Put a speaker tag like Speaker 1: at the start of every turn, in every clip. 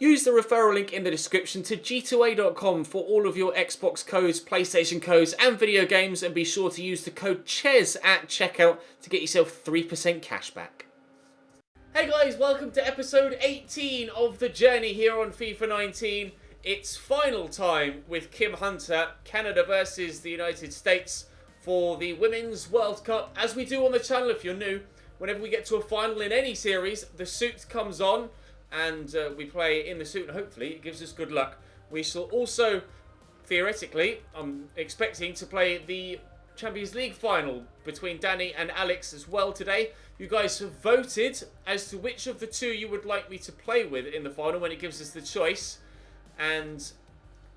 Speaker 1: Use the referral link in the description to g2a.com for all of your Xbox codes, PlayStation codes and video games, and be sure to use the code CHES at checkout to get yourself 3% cash back. Hey guys, welcome to episode 18 of The Journey here on FIFA 19. It's final time with Kim Hunter, Canada versus the United States for the Women's World Cup. As we do on the channel, if you're new, whenever we get to a final in any series, the suit comes on and we play in the suit, and hopefully it gives us good luck. We shall also, theoretically, I'm expecting to play the Champions League final between Danny and Alex as well today. You guys have voted as to which of the two you would like me to play with in the final when it gives us the choice. And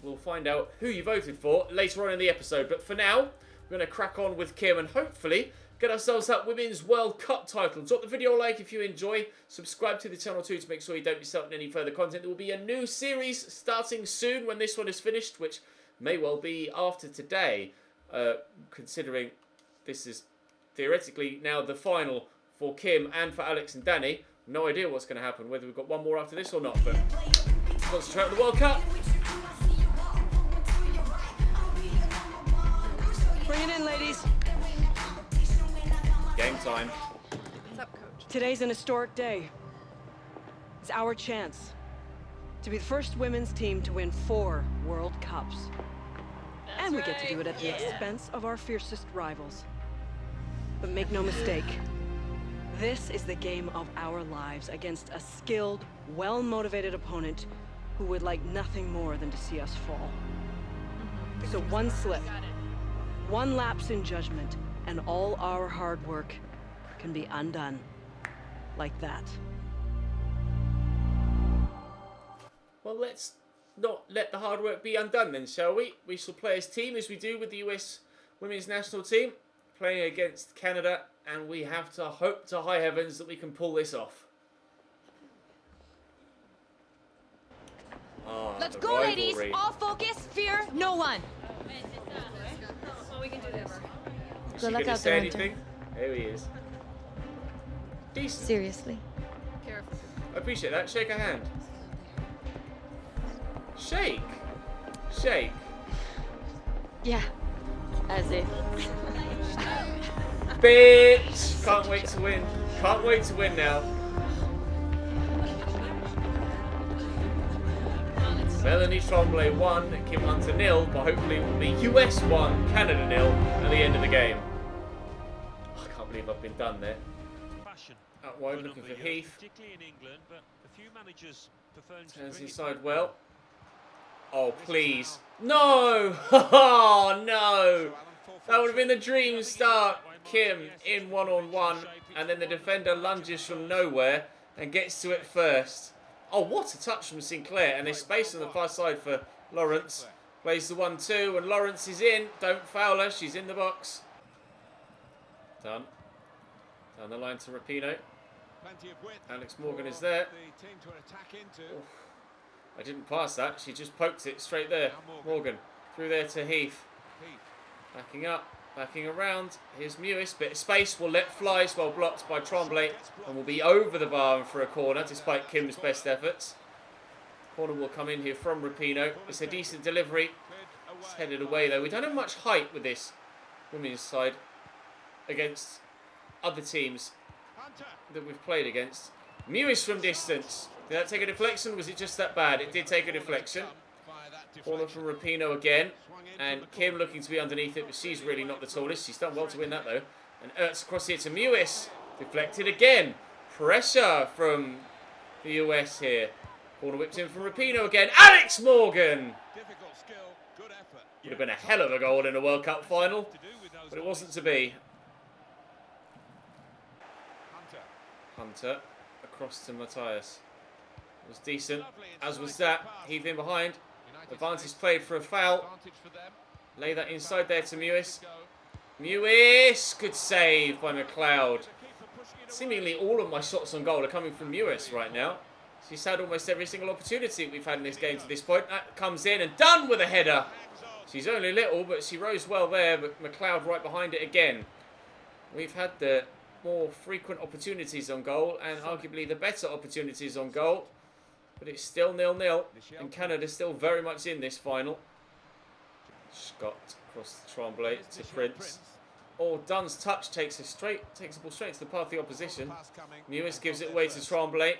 Speaker 1: we'll find out who you voted for later on in the episode. But for now, we're going to crack on with Kim and hopefully get ourselves that Women's World Cup title. Drop the video a like if you enjoy. Subscribe to the channel too to make sure you don't miss out on any further content. There will be a new series starting soon when this one is finished, which may well be after today, considering this is theoretically now the final for Kim and for Alex and Danny. No idea what's going to happen, whether we've got one more after this or not, but concentrate on the World Cup.
Speaker 2: Bring it in, ladies.
Speaker 1: Game time.
Speaker 2: What's up, Coach? Today's an historic day. It's our chance to be the first women's team to win 4 World Cups. And we get to do it at the expense of our fiercest rivals. But make no mistake, this is the game of our lives against a skilled, well-motivated opponent who would like nothing more than to see us fall. So one slip, one lapse in judgment, and all our hard work can be undone. Like that.
Speaker 1: Well, let's not let the hard work be undone then, shall we? We shall play as team as we do with the US Women's National Team, playing against Canada, and we have to hope to high heavens that we can pull this off.
Speaker 3: Let's go, ladies! All focus, fear no one!
Speaker 1: Well, we can do this. Is
Speaker 3: Good
Speaker 1: she
Speaker 3: luck
Speaker 1: going to
Speaker 3: out
Speaker 1: say
Speaker 3: there,
Speaker 1: anything? There he is. Decent.
Speaker 3: Seriously.
Speaker 4: Careful.
Speaker 1: I appreciate that. Shake her hand. Shake. Shake.
Speaker 3: Yeah. As if.
Speaker 1: Bitch! Can't wait to win. Can't wait to win now. Melanie Tremblay 1, Kim Hunter 0, but hopefully it will be US 1, Canada 0 at the end of the game. I can't believe I've been done there. Out wide looking for Heath.
Speaker 5: Particularly in England, but a few managers prefer to
Speaker 1: Turns
Speaker 5: bring it
Speaker 1: inside
Speaker 5: back.
Speaker 1: well. Oh, please. No! Oh, no! That would have been the dream start. Kim in one-on-one, and then the defender lunges from nowhere and gets to it first. Oh, what a touch from Sinclair, and there's space on the far side for Lawrence. Plays the 1-2, and Lawrence is in. Don't foul her, she's in the box. Done. Down the line to Rapinoe. Alex Morgan is there. Oof. I didn't pass that, she just poked it straight there. Morgan, through there to Heath. Backing up, backing around. Here's Mewis, bit of space, will let fly, well blocked by Tremblay, and will be over the bar and for a corner, despite Kim's best efforts. Corner will come in here from Rapinoe. It's a decent delivery. It's headed away though. We don't have much height with this women's side against other teams that we've played against. Mewis from distance. Did that take a deflection? Was it just that bad? It did take a deflection. Corner from Rapinoe again. And Kim looking to be underneath it, but she's really not the tallest. She's done well to win that though. And Ertz across here to Mewis. Deflected again. Pressure from the US here. Corner whipped in from Rapinoe again. Alex Morgan! Would have been a hell of a goal in a World Cup final, but it wasn't to be. Hunter across to Matthias. It was decent, as was that. Heave in behind. Advantage played for a foul. Lay that inside there to Mewis. Mewis! Good save by McLeod. Seemingly all of my shots on goal are coming from Mewis right now. She's had almost every single opportunity we've had in this game to this point. That comes in and done with a header. She's only little, but she rose well there. But McLeod right behind it again. We've had the more frequent opportunities on goal and arguably the better opportunities on goal. But it's still 0-0. And Canada's still very much in this final. Scott across the Tremblay to Prince. Oh, Dunn's touch takes the ball straight to the path of the opposition. Mewis gives it away to Tremblay.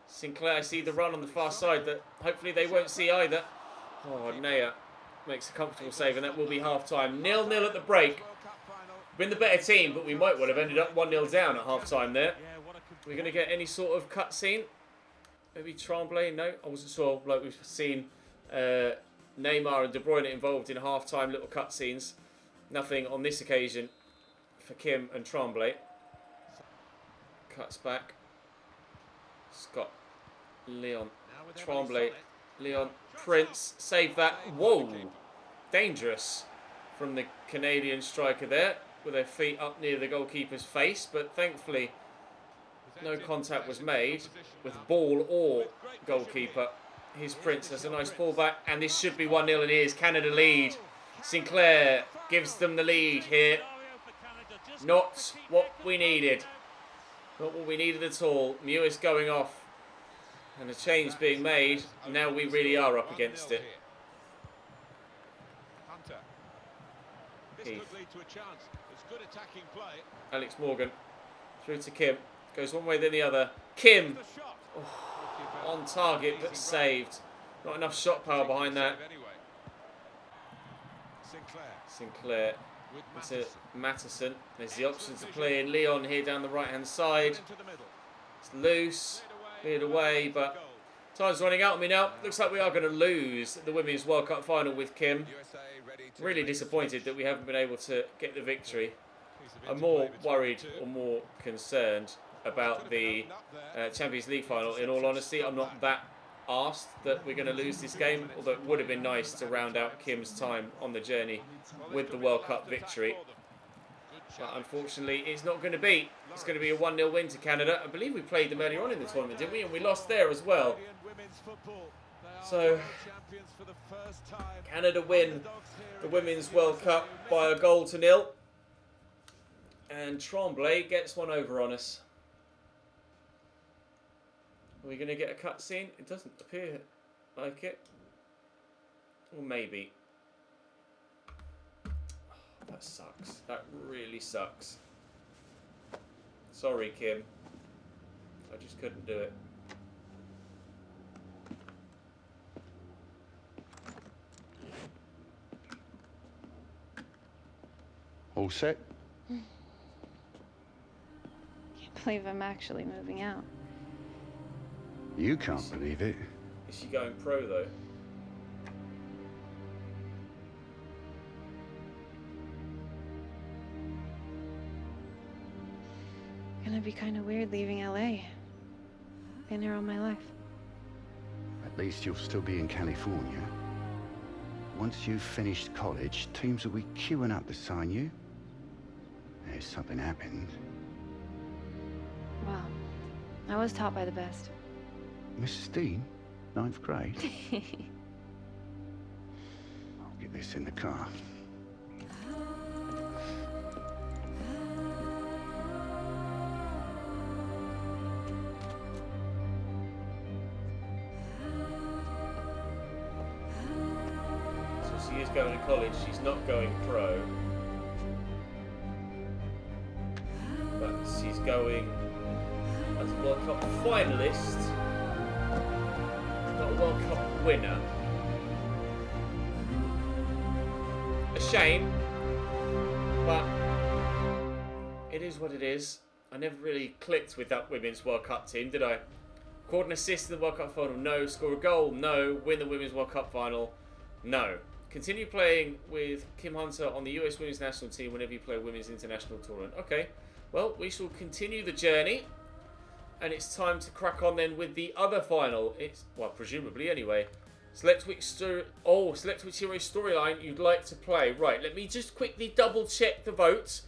Speaker 1: Sinclair, I see the run on the far side that hopefully they won't see either. Oh, Naya makes a comfortable save, and that will be half-time. 0-0 at the break. Been the better team, but we might well have ended up 1-0 down at half-time there. We're going to get any sort of cutscene. Maybe Tremblay? No, I wasn't sure. Like we've seen Neymar and De Bruyne involved in half-time little cutscenes. Nothing on this occasion for Kim and Tremblay. Cuts back. Scott. Leon. Tremblay. Leon. Prince. Save that. Whoa. Dangerous from the Canadian striker there, with their feet up near the goalkeeper's face, but thankfully no contact was made with ball or goalkeeper. Here's Prince, has a nice ball back, and this should be 1-0, and here's Canada lead. Sinclair gives them the lead here. Not what we needed. Not what we needed at all. Mewis going off, and a change being made. Now we really are up against it. Heath. Alex Morgan through to Kim. Goes one way then the other. Kim. Oh, on target but saved. Not enough shot power behind that. Sinclair. To Matteson. There's the option to play in Leon here down the right hand side. It's loose. Cleared away, but time's running out on me now. Looks like we are going to lose the Women's World Cup final with Kim. Really disappointed that we haven't been able to get the victory. I'm more worried or more concerned about the Champions League final. In all honesty, I'm not that arsed that we're going to lose this game, although it would have been nice to round out Kim's time on the journey with the World Cup victory. But unfortunately, it's not going to be. It's going to be a 1-0 win to Canada. I believe we played them earlier on in the tournament, didn't we? And we lost there as well. So, Canada win the Women's World Cup by 1-0. And Tremblay gets one over on us. Are we going to get a cutscene? It doesn't appear like it. Or maybe. Oh, that sucks. That really sucks. Sorry, Kim. I just couldn't do it.
Speaker 4: All set?
Speaker 6: Can't believe I'm actually moving out.
Speaker 4: You can't believe it.
Speaker 1: Is she going pro, though?
Speaker 6: Gonna be kind of weird leaving LA. Been here all my life.
Speaker 4: At least you'll still be in California. Once you've finished college, teams will be queuing up to sign you. If something happened.
Speaker 6: Well, I was taught by the best.
Speaker 4: Mrs. Dean, 9th grade. I'll get this in the car.
Speaker 1: So she is going to college. She's not going pro. But she's going as a World Cup finalist, not a World Cup winner. A shame, but it is what it is. I never really clicked with that Women's World Cup team, did I? Scored an assist in the World Cup final? No. Score a goal? No. Win the Women's World Cup final? No. Continue playing with Kim Hunter on the US Women's National Team whenever you play a Women's International Tournament. Okay. Well, we shall continue the journey, and it's time to crack on then with the other final. It's, well, presumably anyway. Select which hero storyline you'd like to play. Right, let me just quickly double check the votes,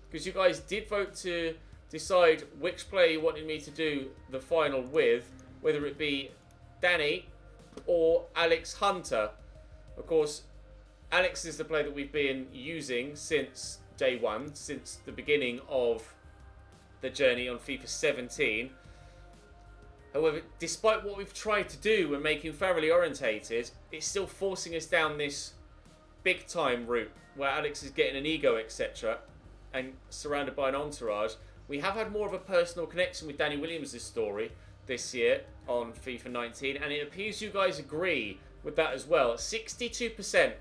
Speaker 1: because you guys did vote to decide which player you wanted me to do the final with, whether it be Danny or Alex Hunter. Of course, Alex is the player that we've been using since day one, since the beginning of the journey on FIFA 17. However, despite what we've tried to do when making thoroughly orientated, it's still forcing us down this big time route where Alex is getting an ego, etc., and surrounded by an entourage. We have had more of a personal connection with Danny Williams' story this year on FIFA 19, and it appears you guys agree with that as well. 62%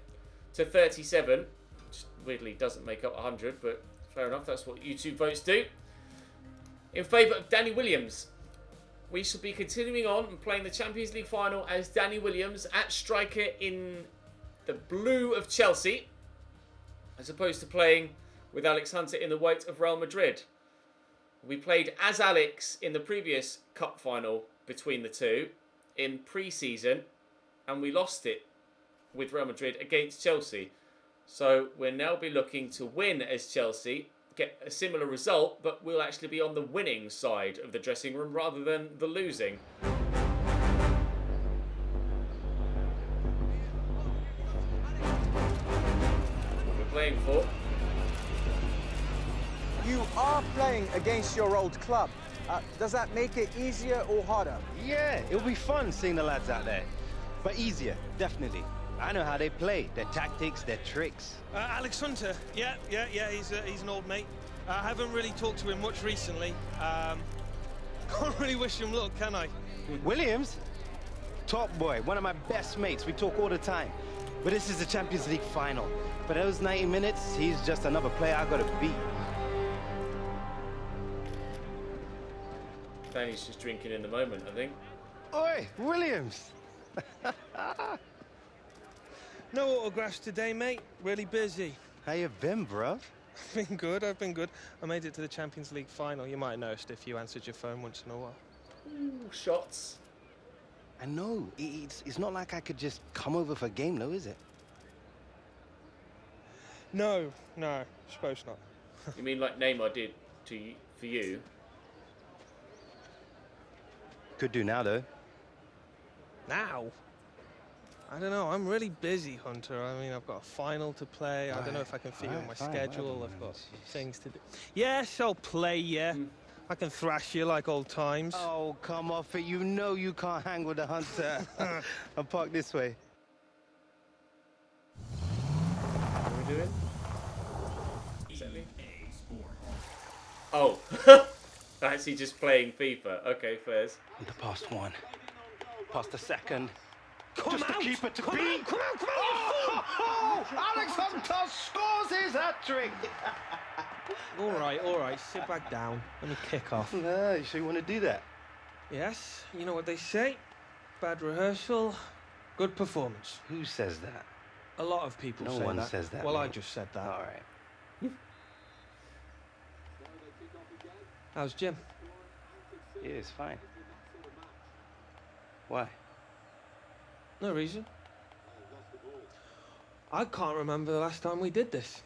Speaker 1: to 37, which weirdly doesn't make up 100, but fair enough, that's what YouTube votes do. In favour of Danny Williams. We shall be continuing on and playing the Champions League final as Danny Williams at striker in the blue of Chelsea, as opposed to playing with Alex Hunter in the white of Real Madrid. We played as Alex in the previous cup final between the two in pre-season, and we lost it with Real Madrid against Chelsea. So we'll now be looking to win as Chelsea, get a similar result, but we'll actually be on the winning side of the dressing room rather than the losing. What we're playing for.
Speaker 7: You are playing against your old club. Does that make it easier or harder?
Speaker 8: Yeah, it'll be fun seeing the lads out there. But easier, definitely. I know how they play, their tactics, their tricks.
Speaker 9: Alex Hunter, yeah, he's an old mate. I haven't really talked to him much recently. Can't really wish him luck, can I?
Speaker 8: Williams? Top boy, one of my best mates. We talk all the time. But this is the Champions League final. For those 90 minutes, he's just another player I gotta beat.
Speaker 1: Danny's just drinking in the moment, I think.
Speaker 8: Oi, Williams!
Speaker 9: No autographs today, mate. Really busy.
Speaker 8: How you been, bruv?
Speaker 9: I've been good. I made it to the Champions League final. You might have noticed if you answered your phone once in a while.
Speaker 1: Ooh, shots.
Speaker 8: I know. It's not like I could just come over for a game, though, is it?
Speaker 9: No, suppose not.
Speaker 1: You mean like Neymar did for you?
Speaker 8: Could do now, though.
Speaker 9: Now? I don't know. I'm really busy, Hunter. I mean, I've got a final to play. I don't know if I can fit you in my schedule. I've got things to do. Yes, I'll play, yeah. I can thrash you like old times.
Speaker 8: Oh, come off it. You know you can't hang with the Hunter. I'll park this way.
Speaker 1: What are we doing? Exactly. Oh. Actually just playing FIFA. Okay, fairs.
Speaker 8: The past one. Past the second.
Speaker 9: Come
Speaker 8: Just
Speaker 9: out!
Speaker 8: to keep it to
Speaker 9: Come
Speaker 8: beat.
Speaker 9: out! Come out! Come out!
Speaker 8: Oh, Alex Hunter scores his hat-trick.
Speaker 9: All right. Sit back down. Let me kick off.
Speaker 8: No, you sure you want to do that?
Speaker 9: Yes, you know what they say. Bad rehearsal, good performance.
Speaker 8: Who says that?
Speaker 9: A lot of people say that.
Speaker 8: No one says that.
Speaker 9: Well, I
Speaker 8: mate.
Speaker 9: just said that.
Speaker 8: All right.
Speaker 9: How's Jim?
Speaker 8: Yeah, it's fine. Why?
Speaker 9: No reason. I can't remember the last time we did this.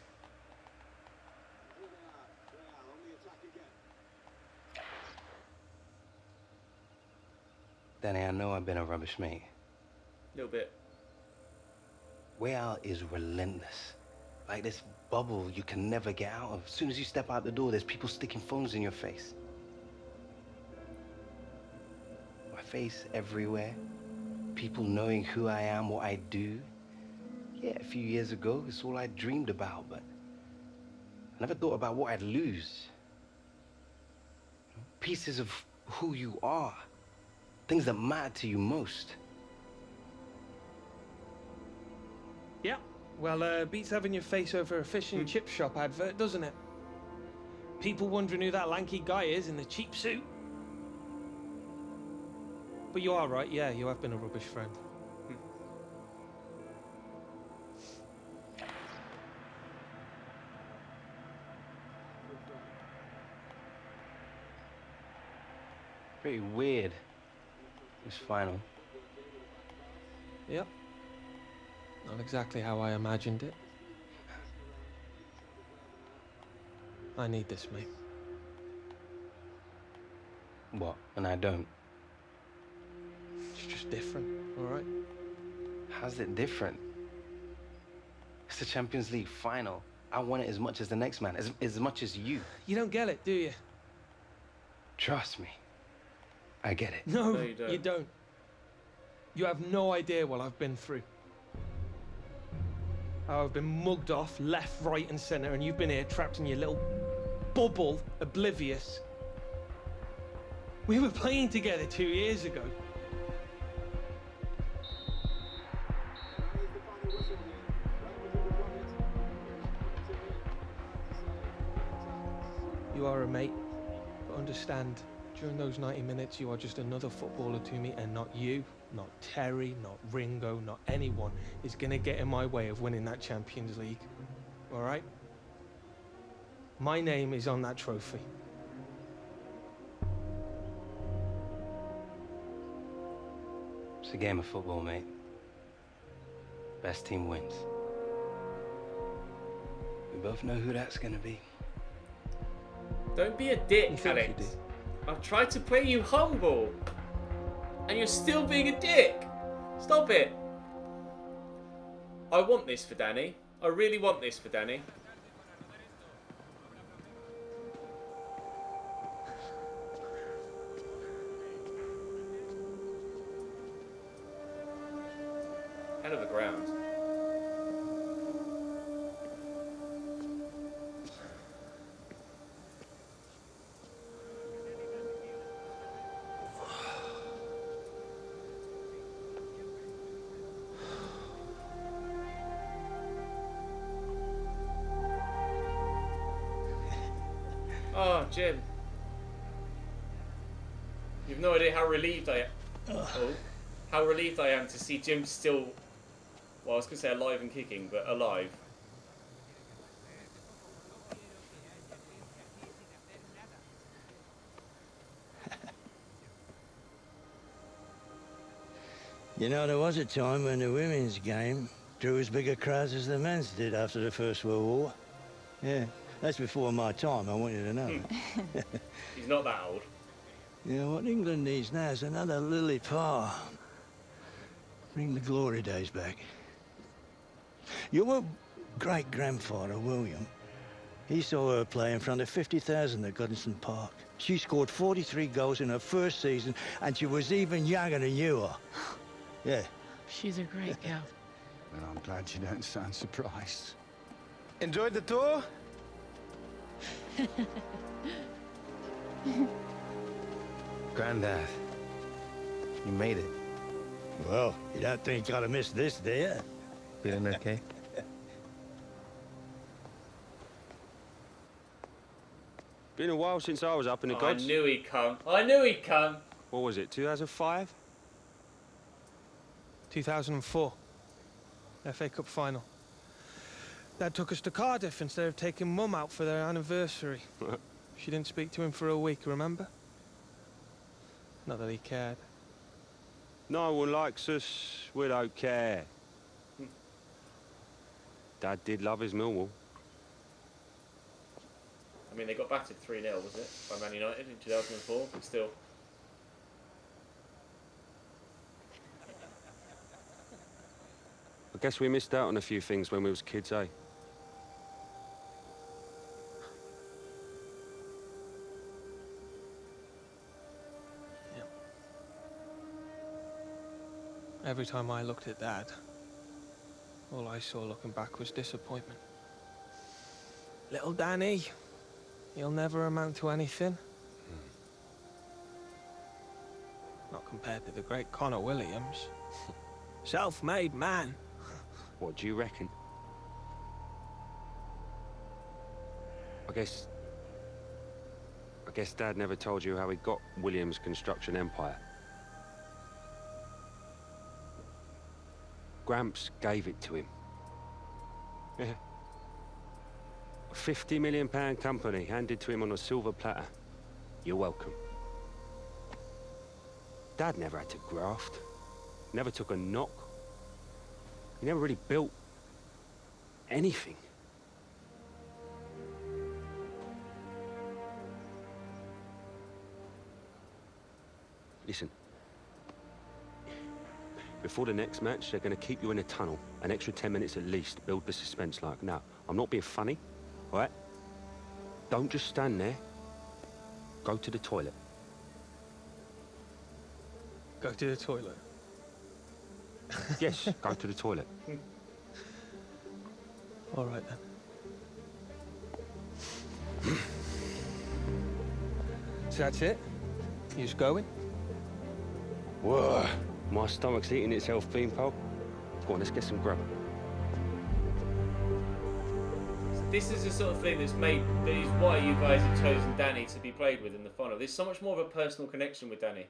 Speaker 8: Danny, I know I've been a rubbish mate.
Speaker 1: A little bit.
Speaker 8: Way out is relentless. Like this bubble you can never get out of. As soon as you step out the door, there's people sticking phones in your face. My face everywhere. People knowing who I am, what I do. Yeah, a few years ago, it's all I dreamed about, but I never thought about what I'd lose. Pieces of who you are. Things that matter to you most.
Speaker 9: Yeah. Well, beats having your face over a fish and chip shop advert, doesn't it? People wondering who that lanky guy is in the cheap suit. But you are right, yeah, you have been a rubbish friend.
Speaker 8: Pretty weird, this final.
Speaker 9: Yep. Not exactly how I imagined it. I need this, mate.
Speaker 8: What? And I don't?
Speaker 9: It's just different, all right?
Speaker 8: How's it different? It's the Champions League final. I want it as much as the next man, as much as you.
Speaker 9: You don't get it, do you?
Speaker 8: Trust me. I get it.
Speaker 9: No,
Speaker 1: No, you don't.
Speaker 9: you don't. You have no idea what I've been through. How I've been mugged off left, right, and centre, and you've been here trapped in your little bubble, oblivious. We were playing together 2 years ago. You are a mate, but understand, during those 90 minutes, you are just another footballer to me, and not you, not Terry, not Ringo, not anyone is going to get in my way of winning that Champions League. All right? My name is on that trophy.
Speaker 8: It's a game of football, mate. Best team wins. We both know who that's gonna be.
Speaker 1: Don't be a dick,
Speaker 9: You think you
Speaker 1: Alex.
Speaker 9: did?
Speaker 1: I've tried to play you humble. And you're still being a dick. Stop it. I want this for Danny. I really want this for Danny. Hell of a ground. Oh, Jim. You've no idea how relieved I am. Oh, how relieved I am to see Jim still, well, I was going to say alive and kicking, but alive.
Speaker 10: You know, there was a time when the women's game drew as big a crowds as the men's did after the First World War. Yeah, that's before my time, I want you to know.
Speaker 1: He's not that old.
Speaker 10: You know, what England needs now is another Lily Parr. Bring the glory days back. Your great-grandfather, William, he saw her play in front of 50,000 at Goodison Park. She scored 43 goals in her first season, and she was even younger than you are. Yeah.
Speaker 11: She's a great gal.
Speaker 4: Well, I'm glad you don't sound surprised.
Speaker 8: Enjoyed the tour? Grandad, you made it.
Speaker 10: Well, you don't think I'd have missed this, do you?
Speaker 8: Feeling okay?
Speaker 12: Been a while since I was up in the gods.
Speaker 1: I knew he'd come. I knew he'd come.
Speaker 12: What was it, 2005?
Speaker 9: 2004. FA Cup final. Dad took us to Cardiff instead of taking Mum out for their anniversary. She didn't speak to him for a week, remember? Not that he cared.
Speaker 12: No one likes us, we don't care. Dad did love his Millwall.
Speaker 1: I mean, they got battered 3-0, was it? By Man United in 2004, but still.
Speaker 12: I guess we missed out on a few things when we was kids, eh?
Speaker 9: Every time I looked at Dad, all I saw looking back was disappointment. Little Danny, he'll never amount to anything. Not compared to the great Connor Williams. Self-made man.
Speaker 12: What do you reckon? I guess Dad never told you how he got Williams' construction empire. Gramps gave it to him. Yeah. A £50 million company handed to him on a silver platter. You're welcome. Dad never had to graft. Never took a knock. He never really built anything. Listen. Before the next match, they're going to keep you in a tunnel. An extra 10 minutes at least. Build the suspense like. Now, I'm not being funny, all right? Don't just stand there. Go to the toilet.
Speaker 9: Go to the toilet.
Speaker 12: Yes, go to the toilet.
Speaker 9: All right then. So that's it? You just going?
Speaker 12: Whoa. My stomach's eating itself, Beanpole. Go on, let's get some grub.
Speaker 1: This is the sort of thing that is why you guys have chosen Danny to be played with in the final. There's so much more of a personal connection with Danny.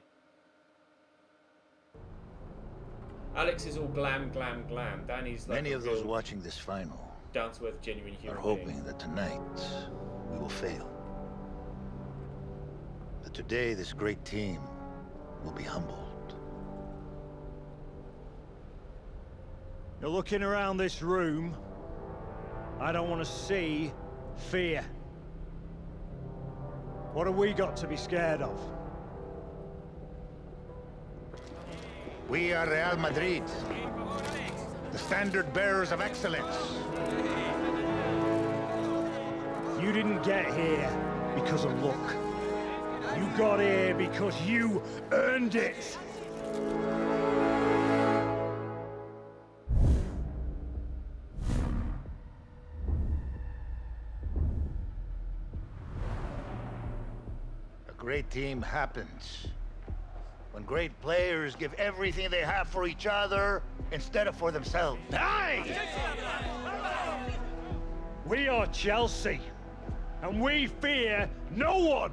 Speaker 1: Alex is all glam, glam, glam. Danny's like
Speaker 10: Many of those watching this final
Speaker 1: down-to-earth, genuine human
Speaker 10: are
Speaker 1: being.
Speaker 10: hoping that tonight we will fail. That today this great team will be humbled.
Speaker 11: You're looking around this room. I don't want to see fear. What have we got to be scared of?
Speaker 10: We are Real Madrid, the standard bearers of excellence.
Speaker 11: You didn't get here because of luck. You got here because you earned it.
Speaker 10: A great team happens when great players give everything they have for each other instead of for themselves.
Speaker 11: Hey! We are Chelsea, and we fear no one.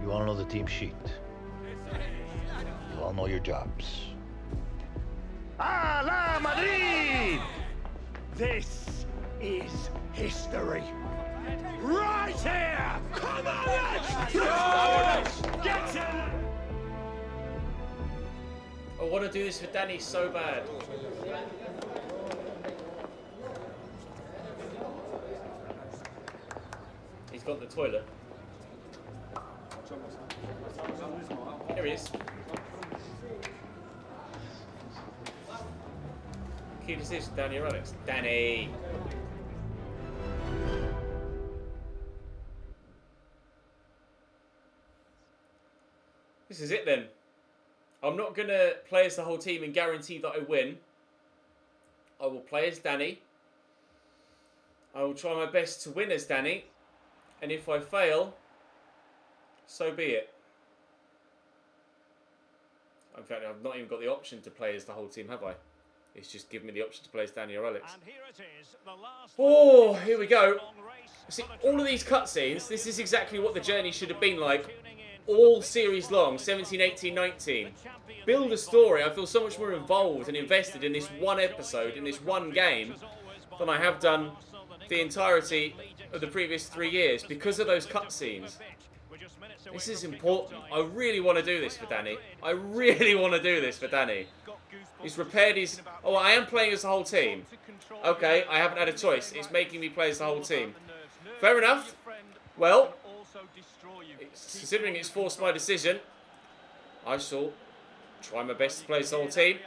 Speaker 10: You all know the team sheet. You all know your jobs. A la Madrid!
Speaker 11: This is history. Right here! Come on, let's go! Get in!
Speaker 1: I want to do this for Danny so bad. He's gone to the toilet. Here he is. Key decision, Danny or Alex? Danny! This is it then. I'm not going to play as the whole team and guarantee that I win. I will play as Danny. I will try my best to win as Danny. And if I fail, so be it. In fact, I've not even got the option to play as the whole team, have I? It's just given me the option to play as Danny or Alex. Oh, here we go. See, all of these cutscenes, this is exactly what the journey should have been like all series long, 17, 18, 19. Build a story. I feel so much more involved and invested in this one episode, in this one game, than I have done the entirety of the previous 3 years because of those cutscenes. This is important. I really want to do this for Danny. I really want to do this for Danny. He's repaired his... Oh, I am playing as the whole team. Okay, I haven't had a choice. It's making me play as the whole team. Fair enough. Well, considering it's forced my decision, I shall try my best to play as the whole team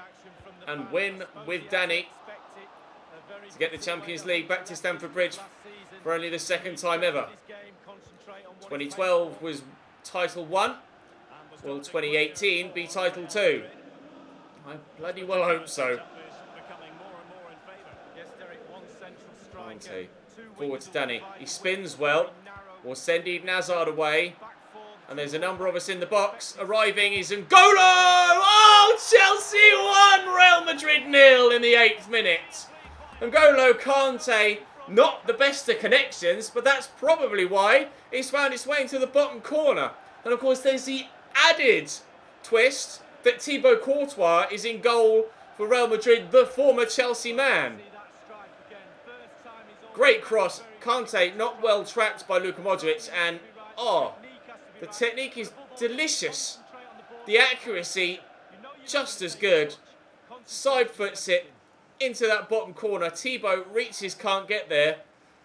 Speaker 1: and win with Danny to get the Champions League back to Stamford Bridge for only the second time ever. 2012 was Title 1. Will 2018 be Title 2? I bloody well hope so. Conte. Forward to Danny. He spins well. Will send Eden Hazard away. And there's a number of us in the box. Arriving is N'Golo! Oh, Chelsea 1! Real Madrid 0 in the 8th minute. N'Golo Kante, not the best of connections, but that's probably why he's found its way into the bottom corner. And of course, there's the added twist that Thibaut Courtois is in goal for Real Madrid, the former Chelsea man. Great cross. Kante not well trapped by Luka Modric, and the technique is delicious. The accuracy just as good. Side foots it into that bottom corner. Thibaut reaches, can't get there.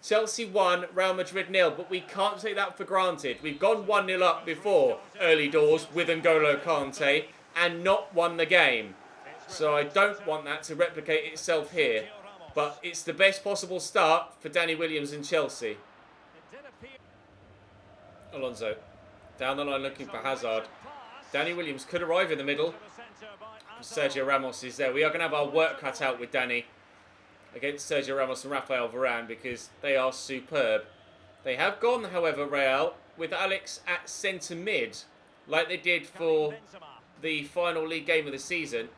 Speaker 1: Chelsea 1, Real Madrid 0, but we can't take that for granted. We've gone 1-0 up before early doors with N'Golo Kante and not won the game. So I don't want that to replicate itself here. But it's the best possible start for Danny Williams and Chelsea. Alonso. Down the line looking for Hazard. Danny Williams could arrive in the middle. Sergio Ramos is there. We are going to have our work cut out with Danny against Sergio Ramos and Rafael Varane because they are superb. They have gone, however, Real, with Alex at centre mid, like they did for the final league game of the season.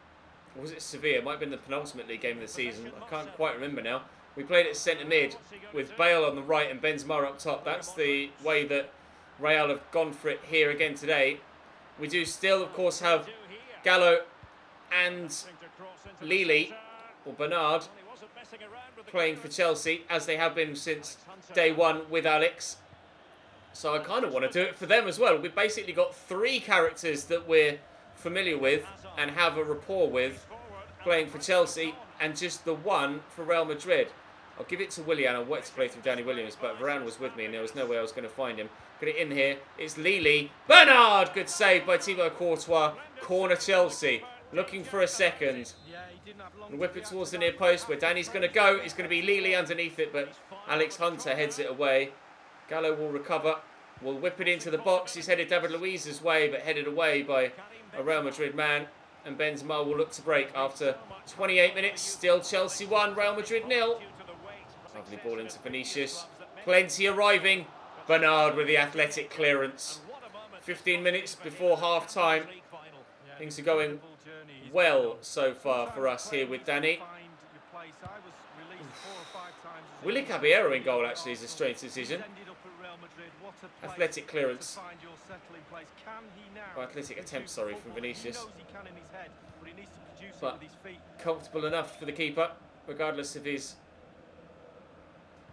Speaker 1: Or was it Sevilla? It might have been the penultimate league game of the season. I can't quite remember now. We played at centre mid with Bale on the right and Benzema up top. That's the way that Real have gone for it here again today. We do still, of course, have Gallo and Lili, or Bernard, playing for Chelsea, as they have been since day one with Alex. So I kind of want to do it for them as well. We've basically got 3 characters that we're familiar with and have a rapport with playing for Chelsea, and just the one for Real Madrid. I'll give it to Willian. I wanted to play through Danny Williams, but Varane was with me and there was no way I was going to find him. Get it in here. It's Lili. Bernard! Good save by Thibaut Courtois. Corner Chelsea. Looking for a second. And whip it towards the near post where Danny's going to go. It's going to be Lili underneath it, but Alex Hunter heads it away. Gallo will recover. Will whip it into the box. He's headed David Luiz's way, but headed away by a Real Madrid man. And Benzema will look to break after 28 minutes. Still Chelsea 1, Real Madrid 0. Lovely ball into Vinicius. Plenty arriving. Bernard with the athletic clearance. 15 minutes before half-time. Things are going well so far for us here with Danny. Willy Caballero in goal actually is a strange decision. Athletic clearance. Oh, athletic attempt, sorry, from Vinicius. But comfortable enough for the keeper, regardless of his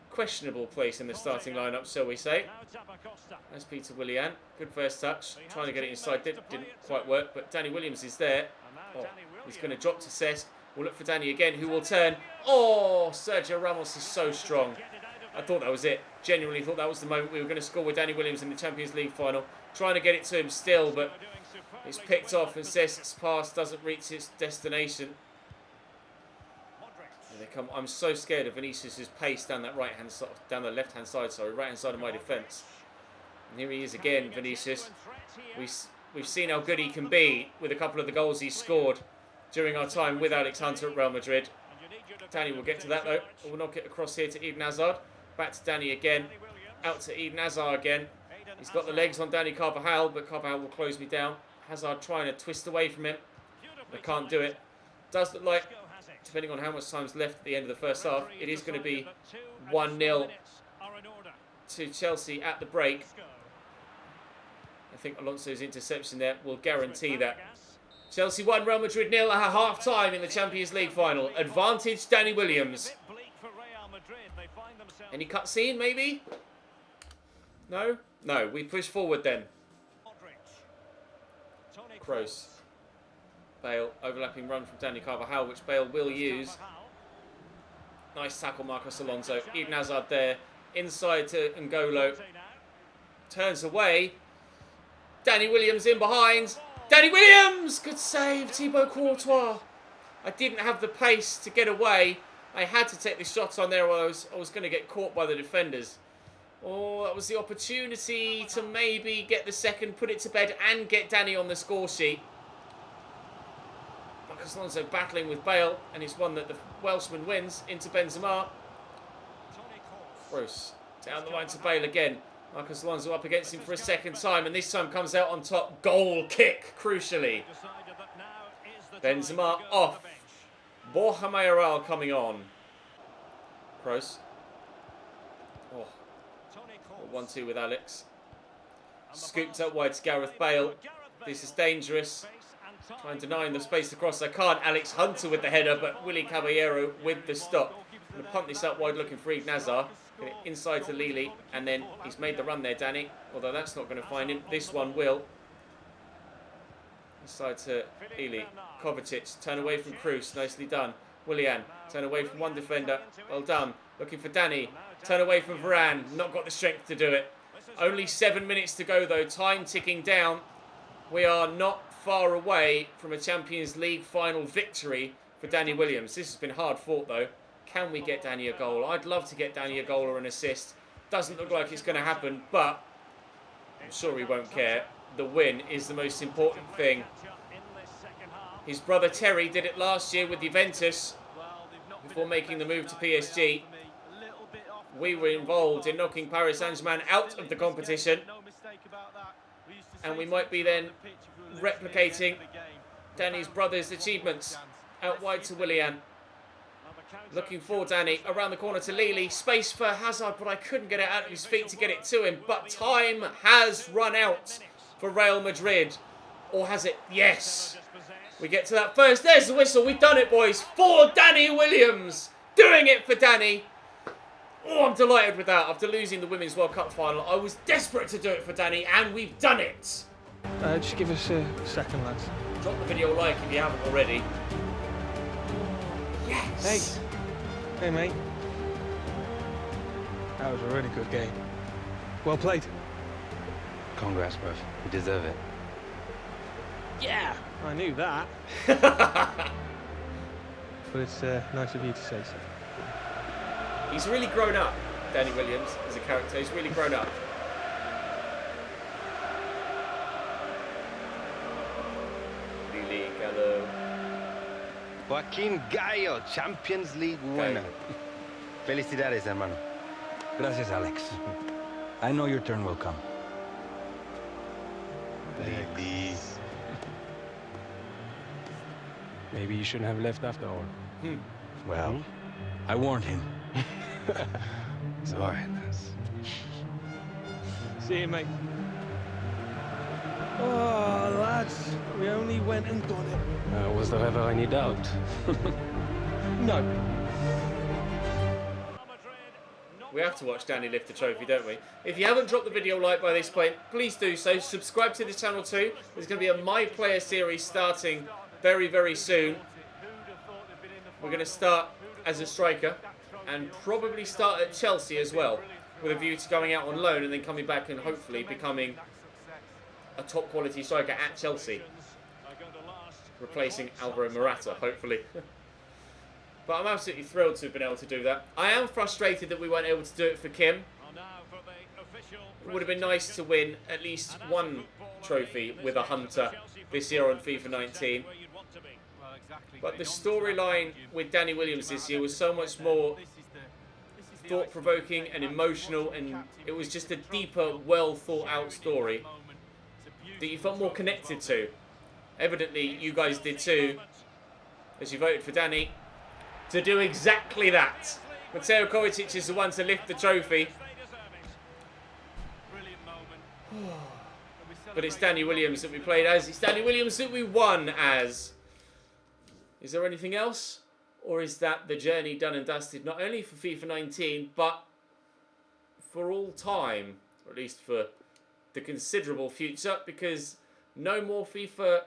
Speaker 1: questionable place in the starting lineup, shall we say. That's Peter Willian. Good first touch. Trying to get it inside. Didn't quite work, but Danny Williams is there. Oh, he's going to drop to Cesc. We'll look for Danny again, who will turn. Oh, Sergio Ramos is so strong. I thought that was it. Genuinely thought that was the moment we were going to score with Danny Williams in the Champions League final. Trying to get it to him still, but it's picked off and Cesc's pass doesn't reach its destination. Here they come. I'm so scared of Vinicius' pace down that right-hand side, down the left-hand side, sorry, right-hand side of my defence. And here he is again, Vinicius. We've seen how good he can be with a couple of the goals he's scored during our time with Alex Hunter at Real Madrid. Danny will get to that though. We'll knock it across here to Eden Hazard. Back to Danny again. Out to Eden Hazard again. He's got the legs on Danny Carvajal, but Carvajal will close me down. Hazard trying to twist away from him. They can't do it. Does look like, depending on how much time's left at the end of the first half, it is going to be 1-0 to Chelsea at the break. I think Alonso's interception there will guarantee that. Chelsea 1, Real Madrid 0 at half-time in the Champions League final. Advantage Danny Williams. Any cutscene, maybe? No? No, we push forward then. Kroos. Bale, overlapping run from Danny Carvajal, which Bale will use. Nice tackle, Marcos Alonso. Eden Hazard there. Inside to N'Golo. Turns away. Danny Williams in behind. Danny Williams! Good save, Thibaut Courtois. I didn't have the pace to get away. I had to take the shot on there, or I was going to get caught by the defenders. Oh, that was the opportunity to maybe get the second, put it to bed, and get Danny on the score sheet. Marcos Alonso battling with Bale, and it's one that the Welshman wins into Benzema. Gross. Down the line to Bale again. Marcos Alonso up against him for a second time, and this time comes out on top. Goal kick, crucially. Benzema off. Borja Mayoral coming on. Kroos. Oh. 1-2 with Alex. Scooped up wide to Gareth Bale. This is dangerous. Trying to deny the space across. I can't. Alex Hunter with the header, but Willy Caballero with the stop. Going to punt this up wide looking for Eden Hazard. Get it inside to Lili, and then he's made the run there, Danny. Although that's not going to find him. This one will. Inside to Eli. Kovacic, turn away from Kroos. Nicely done. Willian, turn away from one defender. Well done. Looking for Danny. Turn away from Varane. Not got the strength to do it. Only 7 minutes to go though. Time ticking down. We are not far away from a Champions League final victory for Danny Williams. This has been hard fought though. Can we get Danny a goal? I'd love to get Danny a goal or an assist. Doesn't look like it's going to happen, but I'm sure he won't care. The win is the most important thing. His brother Terry did it last year with Juventus before making the move to PSG. We were involved in knocking Paris Saint-Germain out of the competition, and we might be then replicating Danny's brother's achievements out wide to Willian. Looking for Danny, around the corner to Lili, space for Hazard, but I couldn't get it out of his feet to get it to him, but time has run out for Real Madrid. Or has it? Yes. We get to that first, there's the whistle, we've done it boys, for Danny Williams, doing it for Danny. Oh, I'm delighted with that. After losing the Women's World Cup final, I was desperate to do it for Danny, and we've done it.
Speaker 9: Just give us a second, lads.
Speaker 1: Drop the video like if you haven't already. Yes!
Speaker 9: Hey, mate. That was a really good game. Well played.
Speaker 8: Congrats, bruv. You deserve it.
Speaker 9: Yeah! I knew that. But it's nice of you to say so.
Speaker 1: He's really grown up, Danny Williams, as a character. He's really grown up. Lili Gallo.
Speaker 8: Joaquin Gallo, Champions League winner. Felicidades, hermano.
Speaker 13: Gracias, Alex. I know your turn will come.
Speaker 8: Ladies.
Speaker 12: Maybe you shouldn't have left after all.
Speaker 13: Well, I warned him.
Speaker 8: It's all right.
Speaker 9: See you, mate. Oh, lads, we only went and done it.
Speaker 12: Was there ever any doubt?
Speaker 9: No.
Speaker 1: We have to watch Danny lift the trophy, don't we? If you haven't dropped the video like by this point, please do so. Subscribe to the channel too. There's going to be a My Player series starting very, very soon. We're going to start as a striker and probably start at Chelsea as well, with a view to going out on loan and then coming back and hopefully becoming a top quality striker at Chelsea, replacing Alvaro Morata, hopefully. But I'm absolutely thrilled to have been able to do that. I am frustrated that we weren't able to do it for Kim. It would have been nice to win at least one trophy with a Hunter this year on FIFA 19. But the storyline with Danny Williams this year was so much more thought-provoking and emotional, and it was just a deeper, well-thought-out story that you felt more connected to. Evidently, you guys did too, as you voted for Danny to do exactly that. Mateo Kovacic is the one to lift the trophy. But it's Danny Williams that we played as. It's Danny Williams that we won as. Is there anything else? Or is that the journey done and dusted, not only for FIFA 19, but for all time? Or at least for the considerable future, because no more FIFA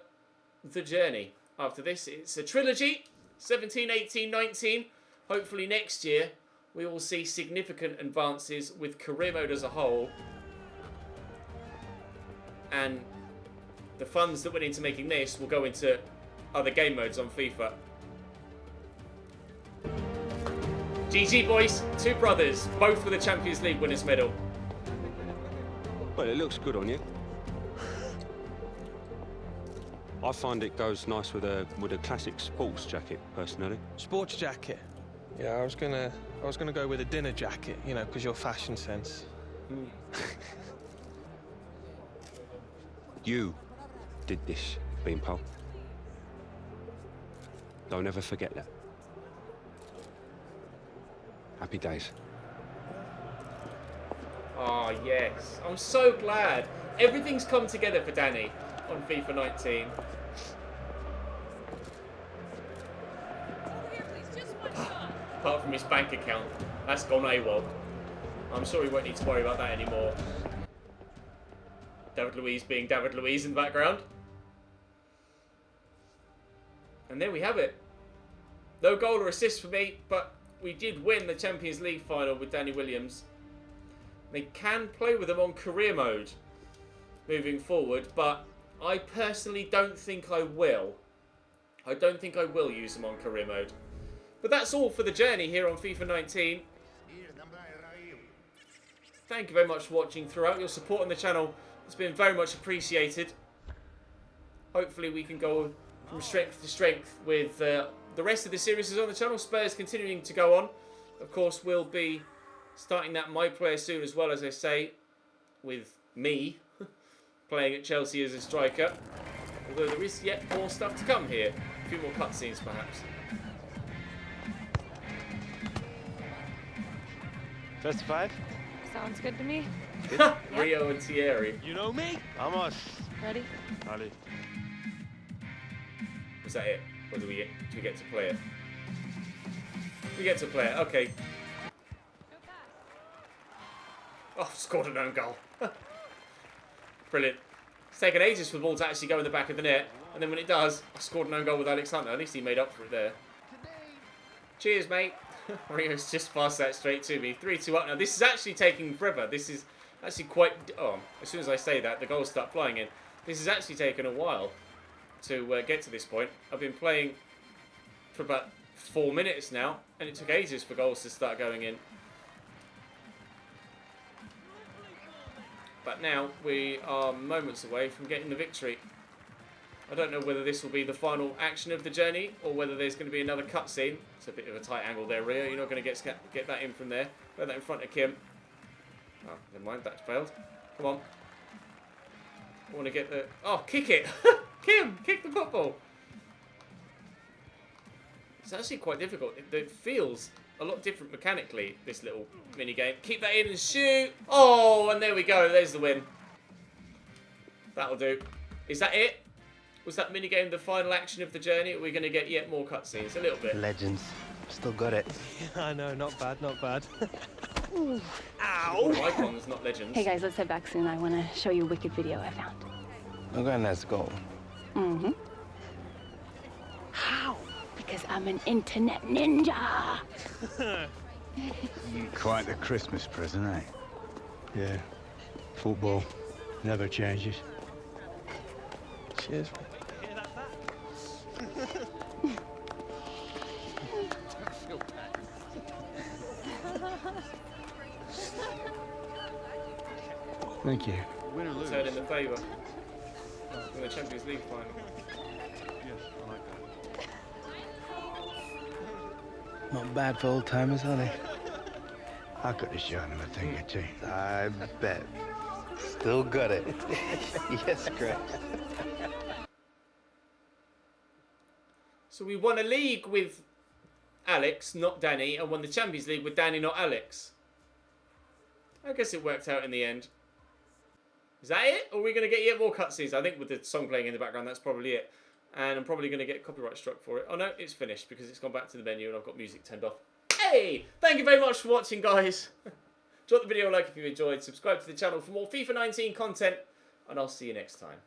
Speaker 1: The Journey. After this, it's a trilogy. 17, 18, 19. Hopefully next year we will see significant advances with career mode as a whole. And the funds that went into making this will go into other game modes on FIFA. GG boys, two brothers, both with a Champions League winners medal.
Speaker 12: Well, it looks good on you. I find it goes nice with a classic sports jacket, personally.
Speaker 9: Sports jacket. Yeah, I was gonna go with a dinner jacket, you know, because your fashion sense.
Speaker 12: You did this, Beanpole. Don't ever forget that. Happy days.
Speaker 1: Oh, yes. I'm so glad. Everything's come together for Danny on FIFA 19. Apart from his bank account. That's gone AWOL. I'm sure we won't need to worry about that anymore. David Luiz being David Luiz in the background. And there we have it. No goal or assist for me, but we did win the Champions League final with Danny Williams. They can play with him on career mode moving forward, but I personally don't think I will. I don't think I will use him on career mode. But that's all for the journey here on FIFA 19. Thank you very much for watching throughout. Your support on the channel It's been very much appreciated. Hopefully we can go from strength to strength with the rest of the series on the channel. Spurs continuing to go on. Of course, we'll be starting that My Player soon as well, as I say, with me playing at Chelsea as a striker. Although there is yet more stuff to come here. A few more cutscenes, perhaps.
Speaker 8: First to 5?
Speaker 6: Sounds good to me.
Speaker 1: Rio and Thierry.
Speaker 9: You know me?
Speaker 8: Vamos.
Speaker 6: Ready?
Speaker 12: Ali.
Speaker 1: Was that it? Or do we get to play it? We get to play it. Okay. Oh, scored an own goal. Brilliant. It's taken ages for the ball to actually go in the back of the net. And then when it does, I scored an own goal with Alex Hunter. At least he made up for it there. Cheers, mate. Rio's just passed that straight to me. 3-2 up now. This is actually taking forever. This is actually quite... Oh, as soon as I say that, the goals start flying in. This has actually taken a while to get to this point. I've been playing for about 4 minutes now, and it took ages for goals to start going in. But now we are moments away from getting the victory. I don't know whether this will be the final action of the journey or whether there's going to be another cutscene. It's a bit of a tight angle there, Rio. You're not going to get that in from there. Put that in front of Kim. Oh, never mind. That's failed. Come on. I want to get the... Oh, kick it. Kim, kick the football. It's actually quite difficult. It feels a lot different mechanically, this little mini game. Keep that in and shoot. Oh, and there we go. There's the win. That'll do. Is that it? Was that mini game the final action of the journey? Or are we going to get yet more cutscenes? A little bit.
Speaker 8: Legends. Still got it.
Speaker 9: Yeah, I know. Not bad, not bad.
Speaker 1: Ow! Icons, not legends.
Speaker 14: Hey guys, let's head back soon. I want to show you a wicked video I found.
Speaker 8: Okay, let's go.
Speaker 14: Mm-hmm. How? Because I'm an internet ninja.
Speaker 4: Quite the Christmas present, eh?
Speaker 10: Yeah. Football never changes.
Speaker 9: Cheers.
Speaker 10: Thank you.
Speaker 1: Win or lose. Turn in the favour. In the Champions League final.
Speaker 11: Yes, I like that.
Speaker 8: Not bad for old timers, are they?
Speaker 4: I could have shown him a thing or two.
Speaker 8: I bet. Still got it. Yes, Greg.
Speaker 1: So we won a league with Alex, not Danny, and won the Champions League with Danny, not Alex. I guess it worked out in the end. Is that it? Or are we going to get yet more cutscenes? I think with the song playing in the background, that's probably it. And I'm probably going to get copyright struck for it. Oh no, it's finished because it's gone back to the menu and I've got music turned off. Hey! Thank you very much for watching, guys. Drop the video a like if you enjoyed. Subscribe to the channel for more FIFA 19 content. And I'll see you next time.